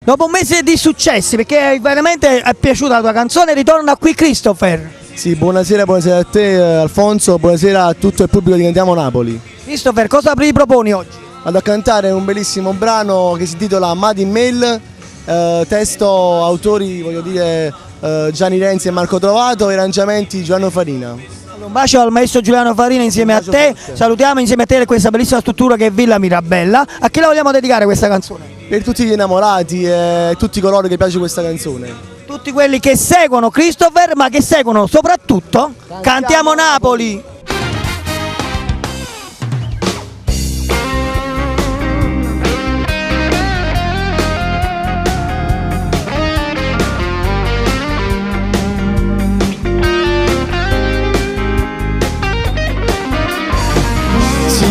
Dopo un mese di successi, perché veramente è piaciuta la tua canzone, ritorna qui Christopher. Sì, buonasera a te Alfonso, buonasera a tutto il pubblico di Cantiamo Napoli. Christopher, cosa riproponi oggi? Vado a cantare un bellissimo brano che si intitola Made in Mail, testo, autori, voglio dire, Gianni Renzi e Marco Trovato, arrangiamenti Giuliano Farina. Un bacio al maestro Giuliano Farina insieme a te, salutiamo insieme a te questa bellissima struttura che è Villa Mirabella. A chi la vogliamo dedicare questa canzone? Per tutti gli innamorati e tutti coloro che piace questa canzone. Tutti quelli che seguono Christopher, ma che seguono soprattutto Cantiamo Napoli.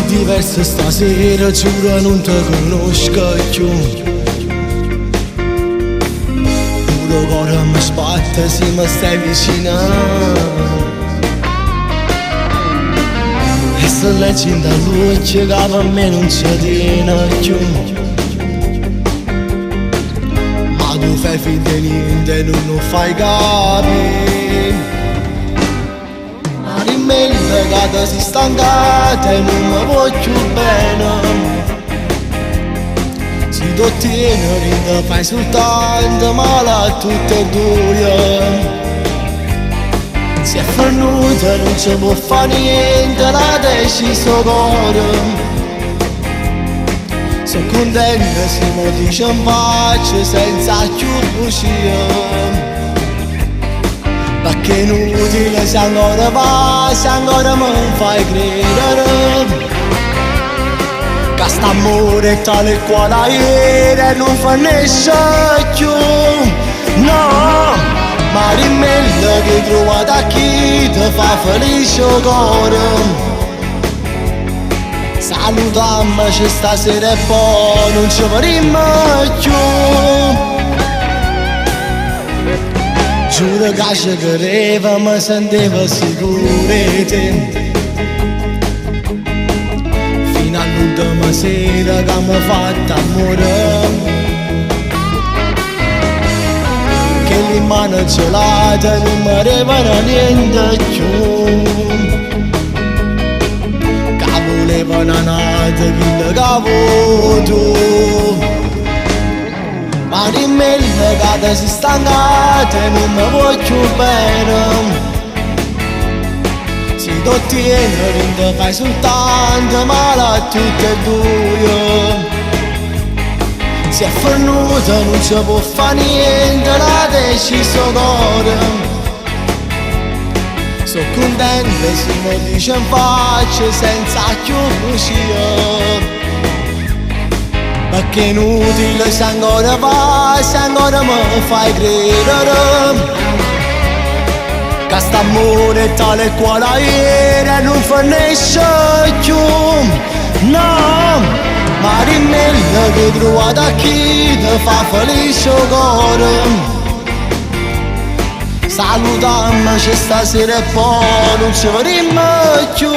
Diverso stasera, giuro non ti conosco più. Puro cuore mi sbatte se mi stai vicino. E se leggi da luce che per me non ci tiene più. Ma tu fai finta di niente, non fai capire. Che si stancata e non mi voglio bene. Se tu tieni fai soltanto male a tutte e due. Se è venuta non ci può fare niente, l'ha deciso cuore. Sono contenta se mi dice in pace senza più bugie. Perché è inutile se ancora va, se ancora mi fai credere che st'amore tale quale ieri non finisce più. No, ma rimedio che trova da chi ti fa felice il cuore. Salutiamoci stasera e poi non ci vedremo più. Giuro che ci credeva, mi sentivo sicuro di te. Fino all'ultima sera che mi ha fatto amore. Che le mani gelate non mi arrivano niente più. Che volevano nata quello che avevo tu. Ma dimmi che si stancata e non mi voglio bene. Se tu tieni non ti fai soltanto male a tutte e due. Se è venuta non ci può fare niente, l'ha deciso cuore. Sono contenta se mi dice in faccia senza più bugie. Perché è inutile se ancora vai, se ancora mi fai credere che st'amore è tale quale ieri non finisce più. No, ma rimedio che trova da chi ti fa felice il cuore. Salutiamoci stasera e poi non ci vedremo più.